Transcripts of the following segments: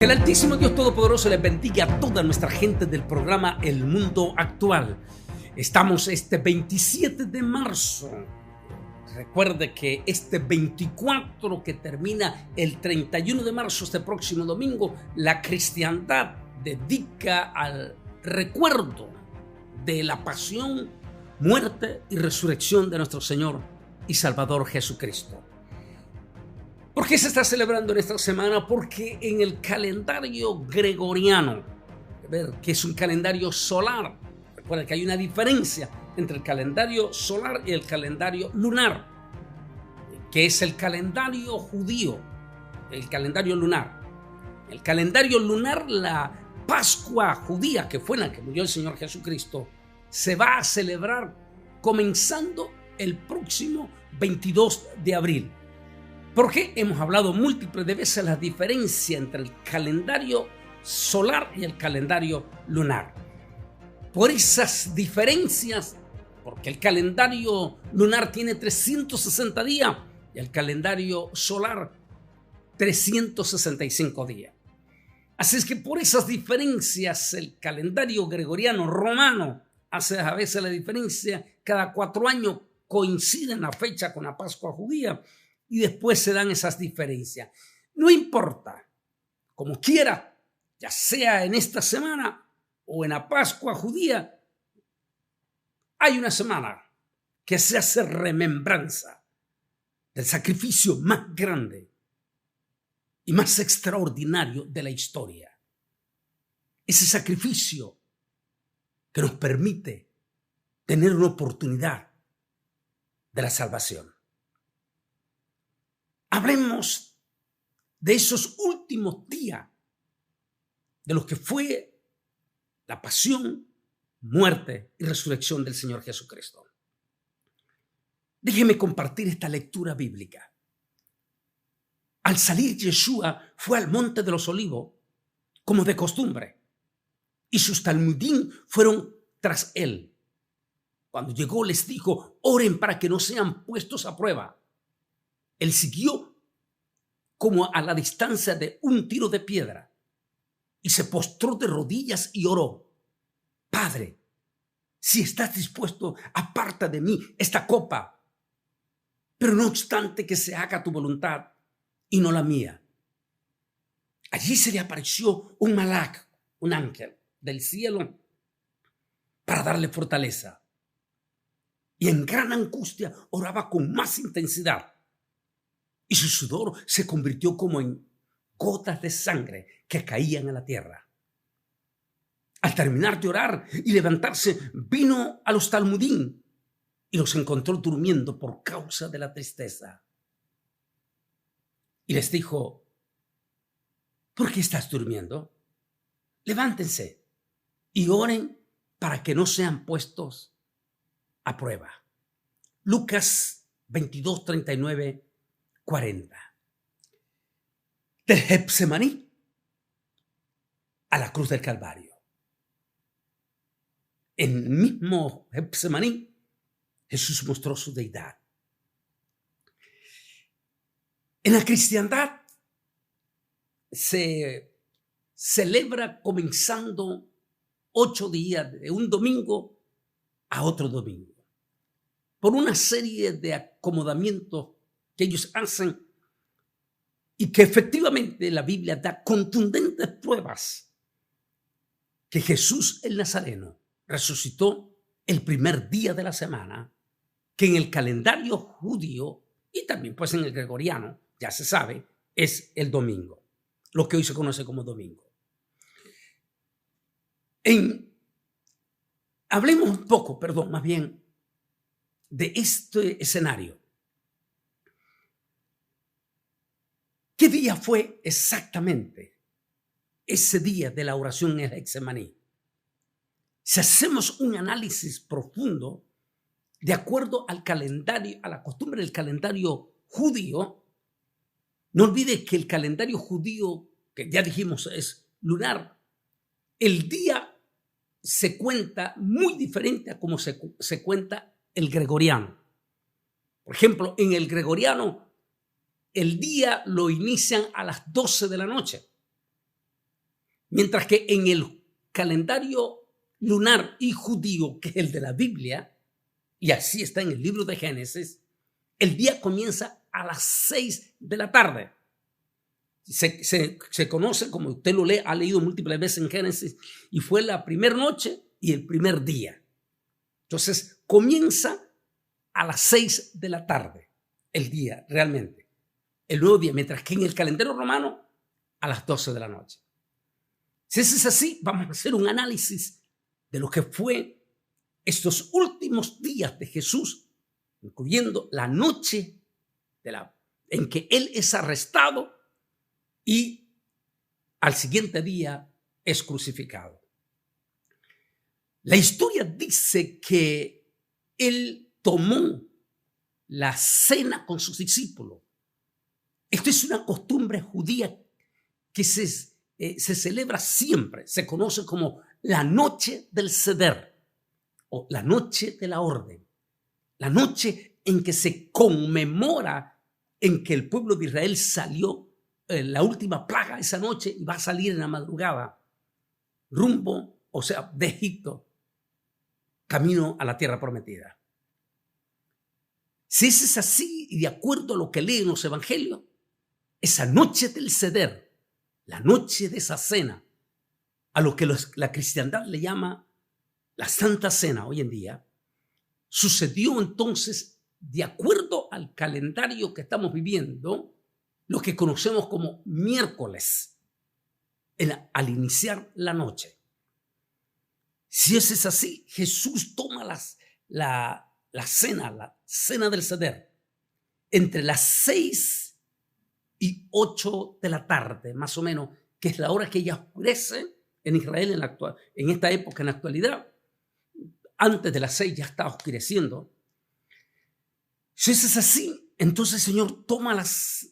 Que el Altísimo Dios Todopoderoso les bendiga a toda nuestra gente del programa El Mundo Actual. Estamos este 27 de marzo. Recuerde que este 24 que termina el 31 de marzo, este próximo domingo, la cristiandad dedica al recuerdo de la pasión, muerte y resurrección de nuestro Señor y Salvador Jesucristo. ¿Por qué se está celebrando en esta semana? Porque en el calendario gregoriano, que es un calendario solar, recuerden que hay una diferencia entre el calendario solar y el calendario lunar, que es el calendario judío, el calendario lunar. El calendario lunar, la Pascua judía, que fue en la que murió el Señor Jesucristo, se va a celebrar comenzando el próximo 22 de abril. Porque hemos hablado múltiples de veces la diferencia entre el calendario solar y el calendario lunar. Por esas diferencias, porque el calendario lunar tiene 360 días y el calendario solar 365 días. Así es que por esas diferencias el calendario gregoriano romano hace a veces la diferencia. Cada 4 años coincide en la fecha con la Pascua judía. Y después se dan esas diferencias. No importa, como quiera, ya sea en esta semana o en la Pascua judía, hay una semana que se hace remembranza del sacrificio más grande y más extraordinario de la historia. Ese sacrificio que nos permite tener una oportunidad de la salvación. Hablemos de esos últimos días, de lo que fue la pasión, muerte y resurrección del Señor Jesucristo. Déjeme compartir esta lectura bíblica. Al salir Yeshua fue al monte de los olivos, como de costumbre, y sus talmudim fueron tras él. Cuando llegó les dijo: oren para que no sean puestos a prueba. Él siguió como a la distancia de un tiro de piedra y se postró de rodillas y oró: Padre, si estás dispuesto, aparta de mí esta copa, pero no obstante que se haga tu voluntad y no la mía. Allí se le apareció un malach, un ángel del cielo, para darle fortaleza. Y en gran angustia oraba con más intensidad. Y su sudor se convirtió como en gotas de sangre que caían a la tierra. Al terminar de orar y levantarse, vino a los talmudim y los encontró durmiendo por causa de la tristeza. Y les dijo: ¿por qué estás durmiendo? Levántense y oren para que no sean puestos a prueba. Lucas 22, 39, 40. Del Getsemaní a la cruz del Calvario. En el mismo Getsemaní, Jesús mostró su deidad. En la cristiandad se celebra comenzando 8 días de un domingo a otro domingo, por una serie de acomodamientos que ellos hacen y que efectivamente la Biblia da contundentes pruebas que Jesús el Nazareno resucitó el primer día de la semana, que en el calendario judío y también pues en el gregoriano, ya se sabe, es el domingo, lo que hoy se conoce como domingo. Hablemos un poco, más bien, de este escenario. ¿Qué día fue exactamente ese día de la oración en el Getsemaní? Si hacemos un análisis profundo, de acuerdo al calendario, a la costumbre del calendario judío, no olvide que el calendario judío, que ya dijimos es lunar, el día se cuenta muy diferente a como se cuenta el gregoriano. Por ejemplo, en el gregoriano, el día lo inician a las 12 de la noche Mientras que en el calendario lunar y judío, que es el de la Biblia, y así está en el libro de Génesis, el día comienza a las 6 de la tarde. Se conoce, como usted lo lee, ha leído múltiples veces en Génesis, y fue la primera noche y el primer día. Entonces comienza a las 6 de la tarde el día, realmente, el nuevo día, mientras que en el calendario romano a las 12 de la noche. Si eso es así, vamos a hacer un análisis de lo que fue estos últimos días de Jesús, incluyendo la noche en que Él es arrestado y al siguiente día es crucificado. La historia dice que Él tomó la cena con sus discípulos. Esto es una costumbre judía que se celebra siempre. Se conoce como la noche del Seder o la noche de la orden. La noche en que se conmemora en que el pueblo de Israel salió la última plaga esa noche y va a salir en la madrugada rumbo, o sea, de Egipto, camino a la tierra prometida. Si eso es así y de acuerdo a lo que leen los evangelios, esa noche del Seder, la noche de esa cena, a lo que la cristiandad le llama la Santa Cena hoy en día, sucedió entonces, de acuerdo al calendario que estamos viviendo, lo que conocemos como miércoles, al iniciar la noche. Si eso es así, Jesús toma la cena del Seder, entre las 6 y 8 de la tarde, más o menos, que es la hora que ya oscurece en Israel en esta época, en la actualidad. Antes de las 6 ya está oscureciendo. Si eso es así, entonces el Señor toma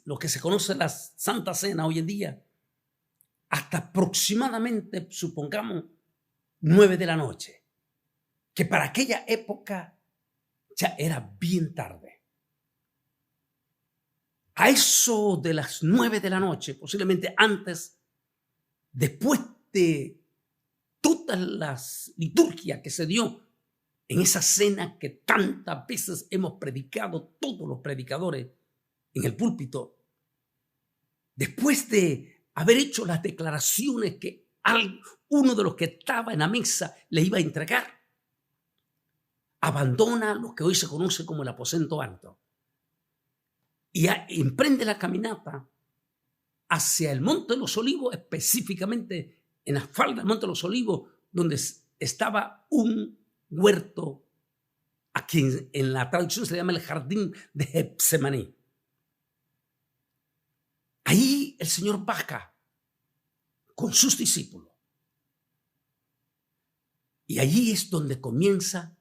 lo que se conoce la Santa Cena hoy en día, hasta aproximadamente, supongamos, 9 de la noche, que para aquella época ya era bien tarde. A eso de las 9 de la noche, posiblemente antes, después de todas las liturgias que se dio en esa cena que tantas veces hemos predicado, todos los predicadores en el púlpito, después de haber hecho las declaraciones que uno de los que estaba en la mesa le iba a entregar, abandona lo que hoy se conoce como el aposento alto y emprende la caminata hacia el Monte de los Olivos, específicamente en la falda del Monte de los Olivos, donde estaba un huerto, a quien en la traducción se le llama el jardín de Getsemaní. Ahí el Señor baja con sus discípulos. Y allí es donde comienza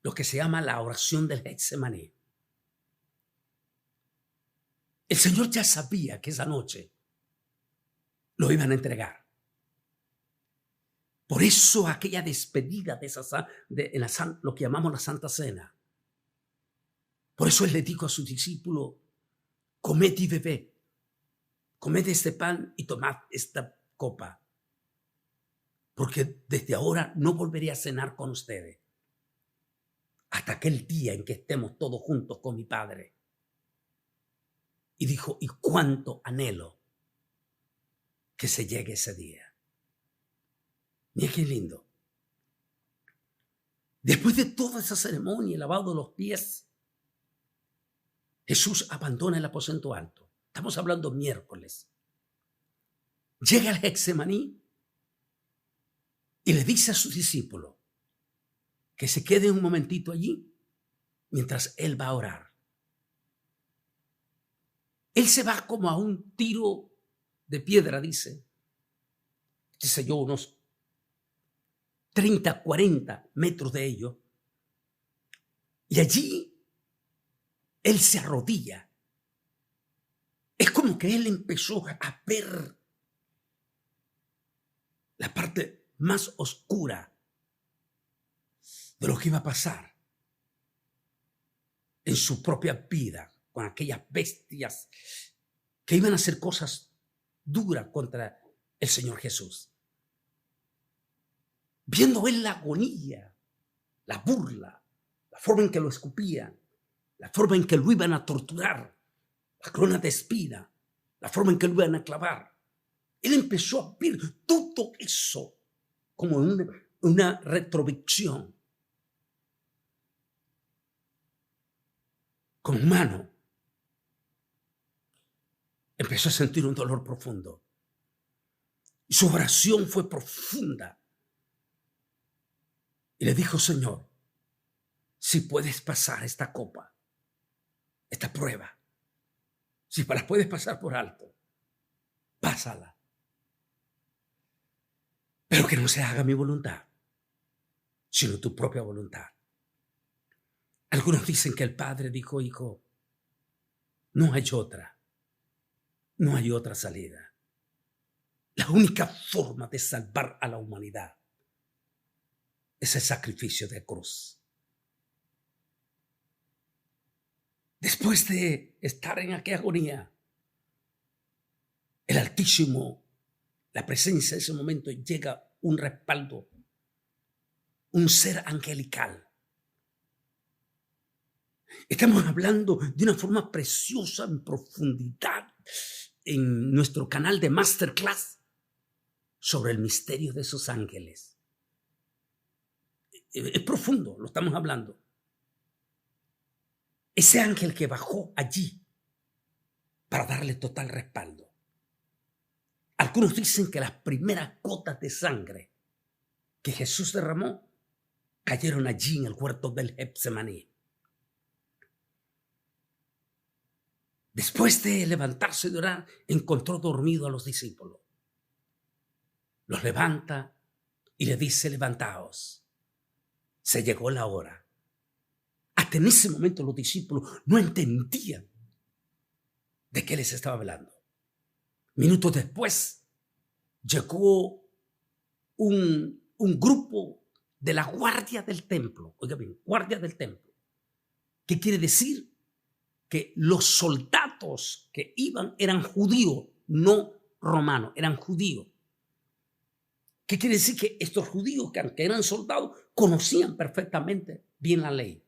lo que se llama la oración del Getsemaní. El Señor ya sabía que esa noche lo iban a entregar. Por eso aquella despedida de lo que llamamos la Santa Cena. Por eso Él le dijo a sus discípulos: comed y bebed, comed este pan y tomad esta copa, porque desde ahora no volveré a cenar con ustedes hasta aquel día en que estemos todos juntos con mi Padre. Y dijo: y cuánto anhelo que se llegue ese día. Mira qué lindo. Después de toda esa ceremonia, el lavado de los pies, Jesús abandona el aposento alto. Estamos hablando miércoles. Llega al Getsemaní y le dice a sus discípulos que se quede un momentito allí mientras Él va a orar. Él se va como a un tiro de piedra, dice, qué sé yo, unos 30, 40 metros de ellos. Y allí Él se arrodilla. Es como que Él empezó a ver la parte más oscura de lo que iba a pasar en su propia vida con aquellas bestias que iban a hacer cosas duras contra el Señor Jesús. Viendo él la agonía, la burla, la forma en que lo escupían, la forma en que lo iban a torturar, la corona de espina, la forma en que lo iban a clavar, él empezó a ver todo eso como una retrovicción. Con mano empezó a sentir un dolor profundo. Y su oración fue profunda. Y le dijo: Señor, si puedes pasar esta copa, esta prueba, si la puedes pasar por alto, pásala. Pero que no se haga mi voluntad, sino tu propia voluntad. Algunos dicen que el Padre dijo: hijo, no hay otra salida. La única forma de salvar a la humanidad es el sacrificio de cruz. Después de estar en aquella agonía, el Altísimo, la presencia de ese momento, llega un respaldo, un ser angelical. Estamos hablando de una forma preciosa, en profundidad, en nuestro canal de Masterclass, sobre el misterio de esos ángeles. Es profundo, lo estamos hablando. Ese ángel que bajó allí para darle total respaldo. Algunos dicen que las primeras gotas de sangre que Jesús derramó cayeron allí en el huerto del Getsemaní. Después de levantarse y de orar, encontró dormido a los discípulos. Los levanta y le dice: levantaos, se llegó la hora. Hasta en ese momento los discípulos no entendían de qué les estaba hablando. Minutos después llegó un grupo de la guardia del templo. Oiga bien, guardia del templo. ¿Qué quiere decir? Que los soldados que iban eran judíos, no romanos, eran judíos. ¿Qué quiere decir? Que estos judíos, que aunque eran soldados, conocían perfectamente bien la ley.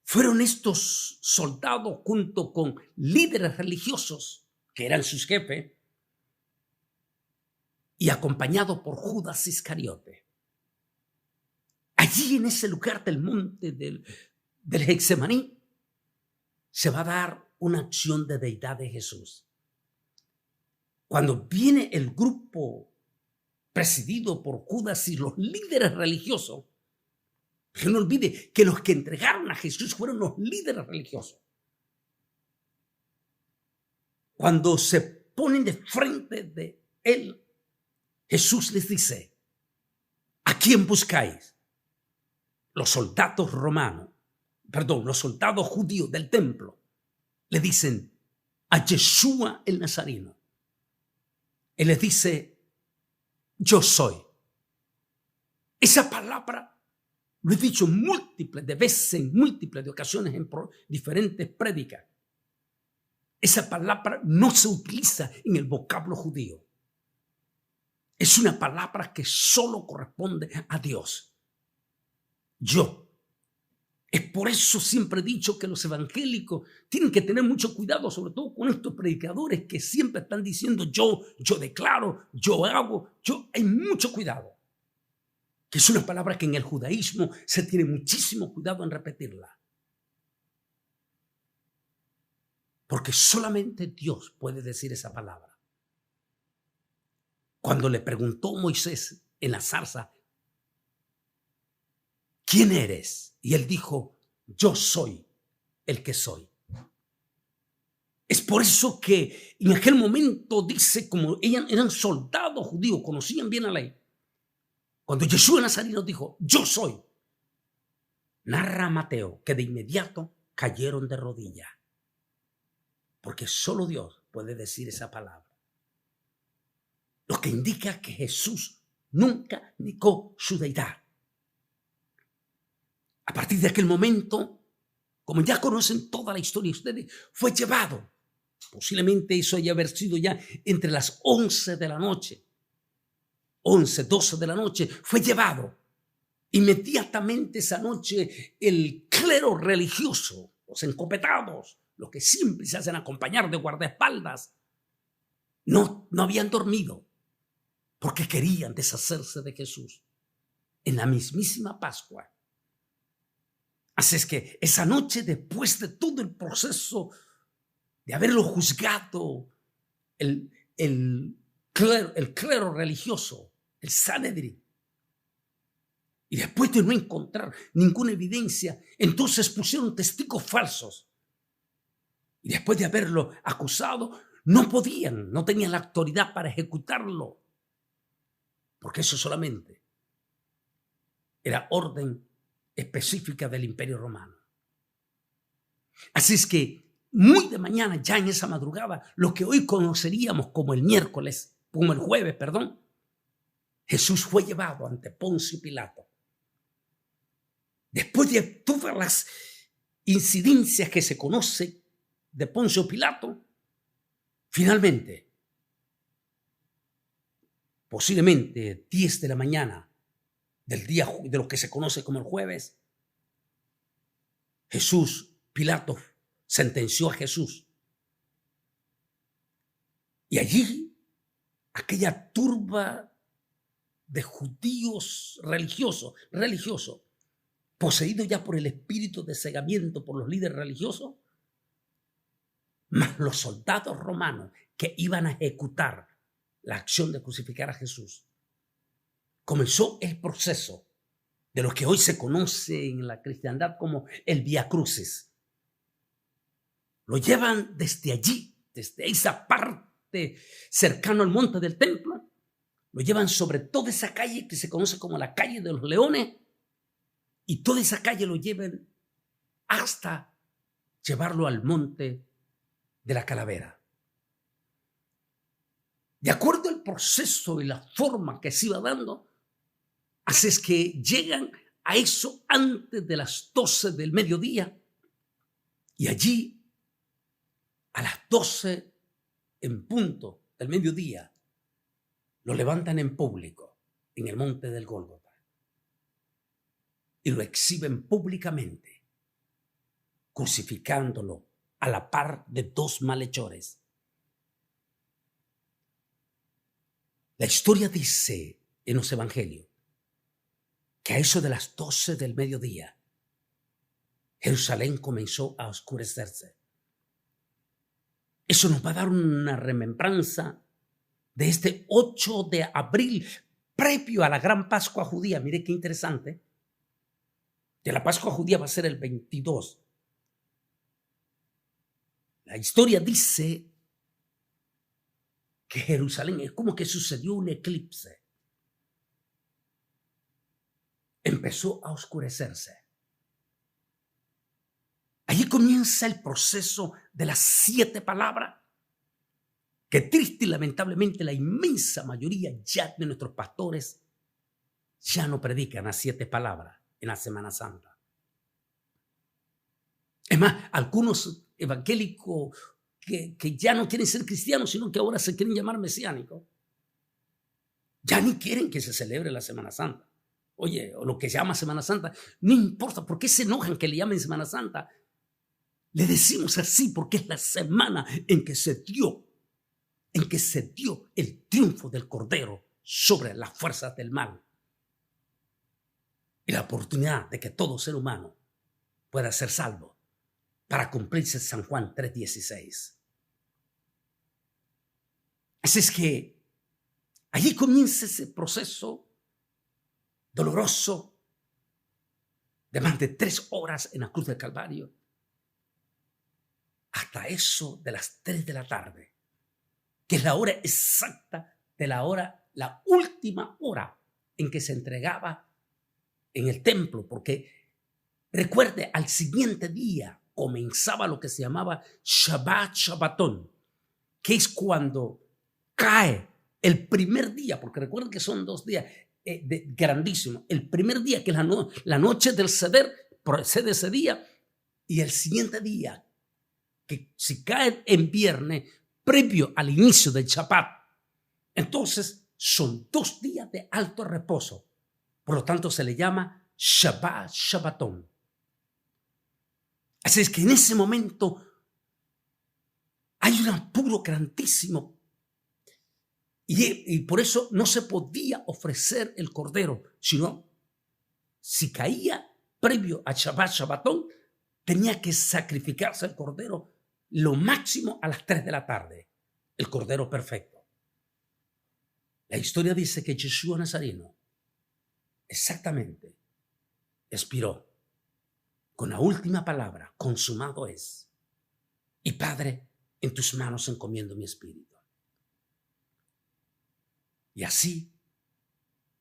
Fueron estos soldados, junto con líderes religiosos, que eran sus jefes, y acompañados por Judas Iscariote. Allí en ese lugar del monte del Getsemaní se va a dar una acción de deidad de Jesús. Cuando viene el grupo presidido por Judas y los líderes religiosos, que no olvide que los que entregaron a Jesús fueron los líderes religiosos. Cuando se ponen de frente de él, Jesús les dice: ¿a quién buscáis? Los soldados judíos del templo le dicen: a Yeshua el Nazareno. Él les dice: yo soy. Esa palabra lo he dicho múltiples de veces, en múltiples de ocasiones, en diferentes prédicas. Esa palabra no se utiliza en el vocablo judío. Es una palabra que solo corresponde a Dios. Yo. Es por eso siempre he dicho que los evangélicos tienen que tener mucho cuidado, sobre todo con estos predicadores que siempre están diciendo yo declaro, yo hago, hay mucho cuidado. Que es una palabra que en el judaísmo se tiene muchísimo cuidado en repetirla. Porque solamente Dios puede decir esa palabra. Cuando le preguntó Moisés en la zarza: ¿quién eres? Y él dijo: yo soy el que soy. Es por eso que en aquel momento dice, como eran soldados judíos, conocían bien la ley. Cuando Yeshua Nazareno dijo: yo soy, narra Mateo que de inmediato cayeron de rodillas. Porque solo Dios puede decir esa palabra. Lo que indica que Jesús nunca negó su deidad. A partir de aquel momento, como ya conocen toda la historia de ustedes, fue llevado Posiblemente eso haya haber sido ya entre las 11 de la noche, 11, 12 de la noche, fue llevado. Inmediatamente esa noche el clero religioso, los encopetados, los que siempre se hacen acompañar de guardaespaldas, no habían dormido porque querían deshacerse de Jesús en la mismísima Pascua. Así es que esa noche, después de todo el proceso de haberlo juzgado el clero religioso, el Sanedrín, y después de no encontrar ninguna evidencia, entonces pusieron testigos falsos. Y después de haberlo acusado, no tenían la autoridad para ejecutarlo, porque eso solamente era orden específica del Imperio Romano. Así es que muy de mañana, ya en esa madrugada, lo que hoy conoceríamos como el jueves, Jesús fue llevado ante Poncio Pilato. Después de todas las incidencias que se conoce de Poncio Pilato, finalmente, posiblemente 10 de la mañana del día de lo que se conoce como el jueves, Pilato sentenció a Jesús. Y allí, aquella turba de judíos religiosos, poseídos ya por el espíritu de cegamiento por los líderes religiosos, más los soldados romanos que iban a ejecutar la acción de crucificar a Jesús, comenzó el proceso de lo que hoy se conoce en la cristiandad como el Vía Crucis. Lo llevan desde allí, desde esa parte cercano al monte del templo, lo llevan sobre toda esa calle que se conoce como la calle de los Leones, y toda esa calle lo llevan hasta llevarlo al monte de la Calavera. De acuerdo al proceso y la forma que se iba dando, así es que llegan a eso antes de las 12 del mediodía, y allí a las 12 en punto del mediodía lo levantan en público en el monte del Gólgota y lo exhiben públicamente, crucificándolo a la par de 2 malhechores. La historia dice en los evangelios que a eso de las 12 del mediodía Jerusalén comenzó a oscurecerse. Eso nos va a dar una remembranza de este 8 de abril, previo a la gran Pascua judía. Mire qué interesante. Que la Pascua judía va a ser el 22. La historia dice que Jerusalén es como que sucedió un eclipse. Empezó a oscurecerse. Allí comienza el proceso de las 7 palabras que triste y lamentablemente la inmensa mayoría ya de nuestros pastores ya no predican las 7 palabras en la Semana Santa. Es más, algunos evangélicos que ya no quieren ser cristianos, sino que ahora se quieren llamar mesiánicos, ya ni quieren que se celebre la Semana Santa. Oye, o lo que se llama Semana Santa, no importa, ¿por qué se enojan que le llamen Semana Santa? Le decimos así porque es la semana en que se dio el triunfo del Cordero sobre las fuerzas del mal y la oportunidad de que todo ser humano pueda ser salvo para cumplirse San Juan 3:16. Así es que allí comienza ese proceso doloroso de más de 3 horas en la cruz del Calvario, hasta eso de las 3 de la tarde, que es la hora exacta de la última hora en que se entregaba en el templo, porque recuerde, al siguiente día comenzaba lo que se llamaba Shabbatón, que es cuando cae el primer día, porque recuerden que son 2 días grandísimos. El primer día, que es la noche del Seder, procede ese día, y el siguiente día, que si cae en viernes, previo al inicio del Shabbat, entonces son 2 días de alto reposo. Por lo tanto, se le llama Shabbat Shabbatón. Así es que en ese momento hay un apuro grandísimo. Y por eso no se podía ofrecer el cordero, sino si caía previo a Shabbat Shabbatón, tenía que sacrificarse el cordero lo máximo a las 3 de la tarde, el cordero perfecto. La historia dice que Yeshua Nazareno exactamente expiró con la última palabra: consumado es. Y Padre, en tus manos encomiendo mi espíritu. Y así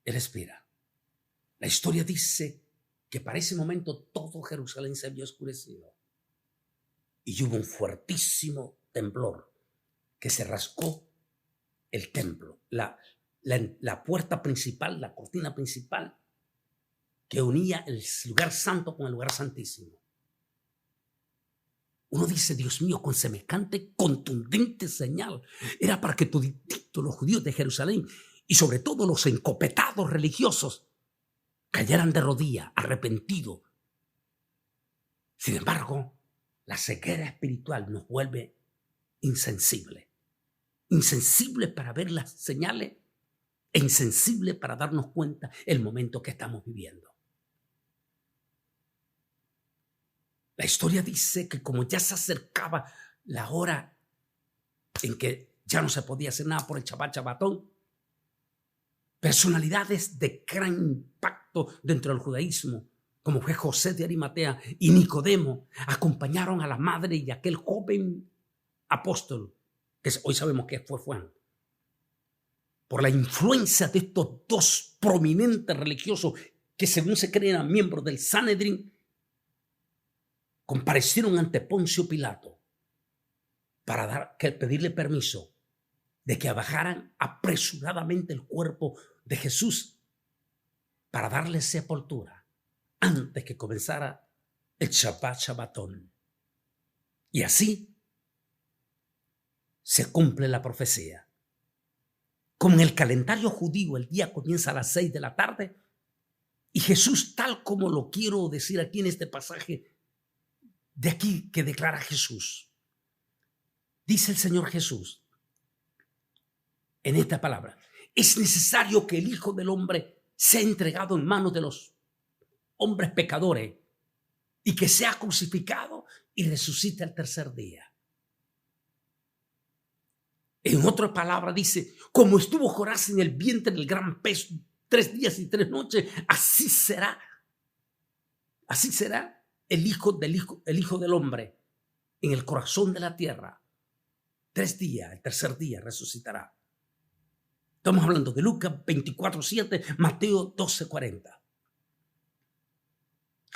él expira. La historia dice que para ese momento todo Jerusalén se había oscurecido y hubo un fuertísimo temblor que se rascó el templo, la puerta principal, la cortina principal que unía el lugar santo con el lugar santísimo. Uno dice, Dios mío, con semejante contundente señal, era para que todititos los judíos de Jerusalén y sobre todo los encopetados religiosos cayeran de rodillas, arrepentidos. Sin embargo, la ceguera espiritual nos vuelve insensibles para ver las señales e insensibles para darnos cuenta el momento que estamos viviendo. La historia dice que como ya se acercaba la hora en que ya no se podía hacer nada por el Shabbat Shabbatón, personalidades de gran impacto dentro del judaísmo, como fue José de Arimatea y Nicodemo, acompañaron a la madre y aquel joven apóstol, que hoy sabemos que fue Juan. Por la influencia de estos 2 prominentes religiosos que según se creen eran miembros del Sanedrín, comparecieron ante Poncio Pilato para pedirle permiso de que bajaran apresuradamente el cuerpo de Jesús para darle sepultura antes que comenzara el Shabbat Shabbatón. Y así se cumple la profecía. Como en el calendario judío el día comienza a las 6 de la tarde y Jesús, tal como lo quiero decir aquí en este pasaje de aquí que declara Jesús, dice el Señor Jesús en esta palabra: es necesario que el Hijo del Hombre sea entregado en manos de los hombres pecadores y que sea crucificado y resucite al tercer día. En otra palabra dice, como estuvo Jonás en el vientre del gran pez 3 días y 3 noches, así será el Hijo del Hombre en el corazón de la tierra. 3 días, el tercer día resucitará. Estamos hablando de Lucas 24:7, Mateo 12:40.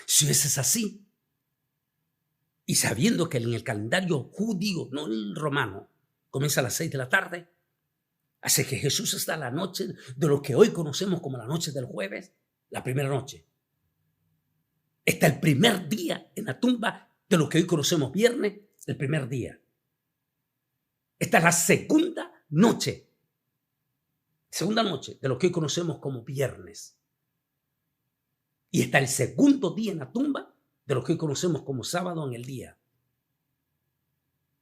Si eso es así, y sabiendo que en el calendario judío, no el romano, comienza a las 6 de la tarde, hace que Jesús está la noche de lo que hoy conocemos como la noche del jueves, la primera noche. Está el primer día en la tumba de lo que hoy conocemos viernes, el primer día. Esta es la segunda noche de lo que hoy conocemos como viernes. Y está el segundo día en la tumba de lo que hoy conocemos como sábado en el día.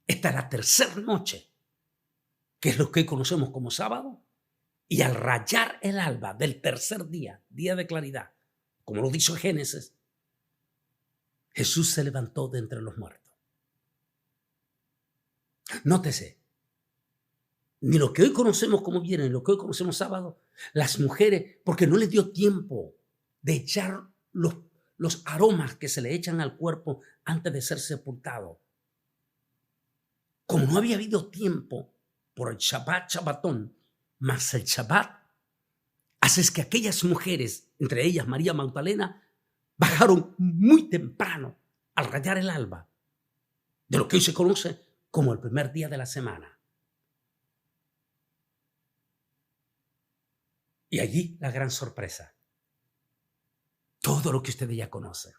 Esta es la tercera noche, que es lo que hoy conocemos como sábado, y al rayar el alba del tercer día, día de claridad, como lo dice Génesis, Jesús se levantó de entre los muertos. Nótese, ni lo que hoy conocemos como viernes, ni lo que hoy conocemos sábado, las mujeres, porque no les dio tiempo de echar los aromas que se le echan al cuerpo antes de ser sepultado. Como no había habido tiempo por el Shabbat Shabbatón, más el Shabbat, hace que aquellas mujeres, entre ellas María Magdalena, bajaron muy temprano al rayar el alba de lo que hoy se conoce como el primer día de la semana. Y allí la gran sorpresa. Todo lo que ustedes ya conocen.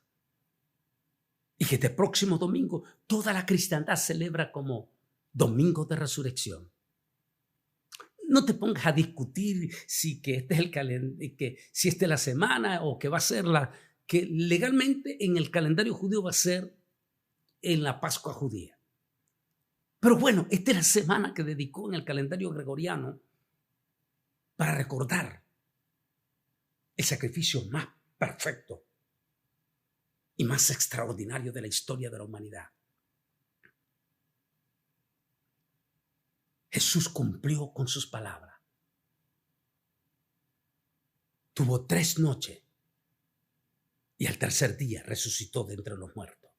Y que este próximo domingo toda la cristiandad celebra como Domingo de Resurrección. No te pongas a discutir si que este es si esta es la semana o que va a ser que legalmente en el calendario judío va a ser en la Pascua judía. Pero bueno, esta es la semana que dedicó en el calendario gregoriano para recordar el sacrificio más perfecto y más extraordinario de la historia de la humanidad. Jesús cumplió con sus palabras. Tuvo 3 noches y al tercer día resucitó de entre los muertos.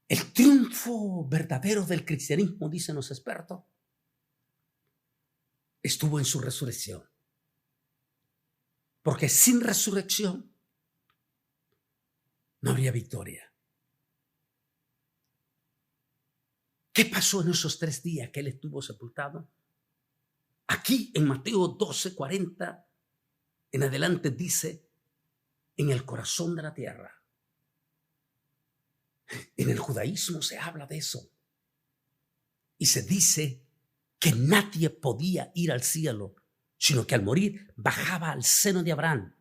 El triunfo verdadero del cristianismo, dicen los expertos, estuvo en su resurrección. Porque sin resurrección no habría victoria. ¿Qué pasó en esos 3 días que él estuvo sepultado? Aquí en Mateo 12:40 en adelante dice, en el corazón de la tierra. En el judaísmo se habla de eso. Y se dice que nadie podía ir al cielo, sino que al morir bajaba al seno de Abraham,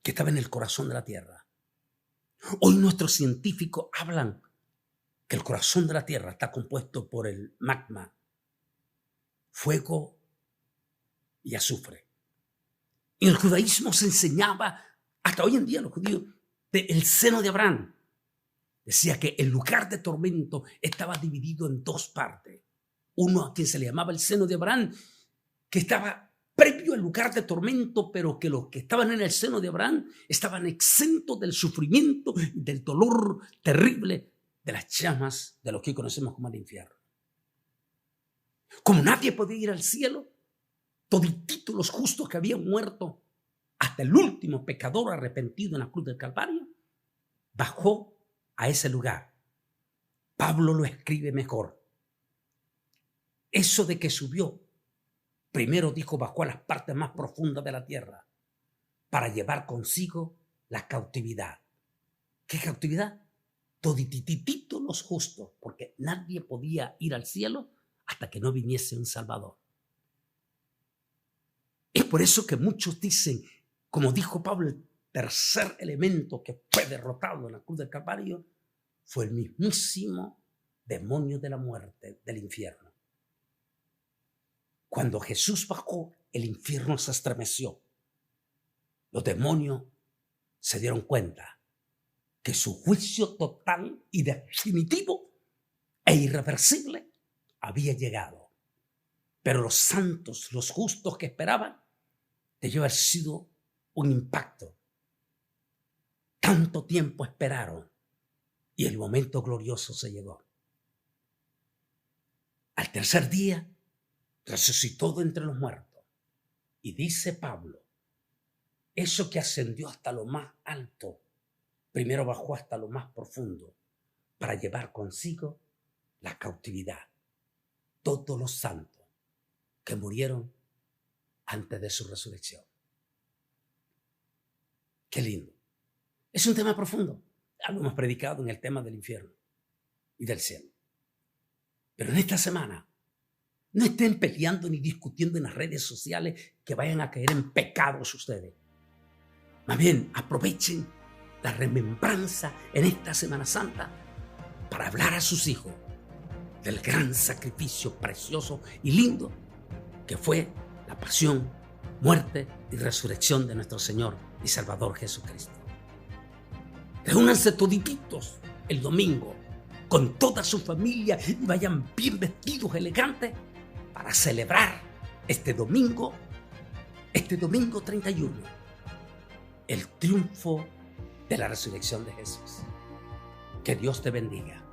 que estaba en el corazón de la tierra. Hoy nuestros científicos hablan que el corazón de la tierra está compuesto por el magma, fuego y azufre. En el judaísmo se enseñaba, hasta hoy en día los judíos, del seno de Abraham. Decía que el lugar de tormento estaba dividido en 2 partes. Uno a quien se le llamaba el seno de Abraham, que estaba previo al lugar de tormento, pero que los que estaban en el seno de Abraham estaban exentos del sufrimiento y del dolor terrible de las llamas de lo que hoy conocemos como el infierno. Como nadie podía ir al cielo, todititos los justos que habían muerto, hasta el último pecador arrepentido en la cruz del Calvario, bajó a ese lugar. Pablo lo escribe mejor. Eso de que subió, primero dijo, bajó a las partes más profundas de la tierra para llevar consigo la cautividad. ¿Qué cautividad? Toditititos los justos, porque nadie podía ir al cielo hasta que no viniese un Salvador. Es por eso que muchos dicen, como dijo Pablo, el tercer elemento que fue derrotado en la cruz del Calvario fue el mismísimo demonio de la muerte, del infierno. Cuando Jesús bajó, el infierno se estremeció. Los demonios se dieron cuenta que su juicio total y definitivo e irreversible había llegado. Pero los santos, los justos que esperaban, debió haber sido un impacto. Tanto tiempo esperaron y el momento glorioso se llegó. Al tercer día resucitó de entre los muertos. Y dice Pablo, eso que ascendió hasta lo más alto, primero bajó hasta lo más profundo para llevar consigo la cautividad. Todos los santos que murieron antes de su resurrección. Qué lindo. Es un tema profundo. Algo hemos predicado en el tema del infierno y del cielo. Pero en esta semana, no estén peleando ni discutiendo en las redes sociales que vayan a caer en pecados ustedes. Más bien, aprovechen la remembranza en esta Semana Santa para hablar a sus hijos del gran sacrificio precioso y lindo que fue la pasión, muerte y resurrección de nuestro Señor y Salvador Jesucristo. Reúnanse todititos el domingo con toda su familia y vayan bien vestidos, elegantes, para celebrar este domingo 31, el triunfo de la resurrección de Jesús. Que Dios te bendiga.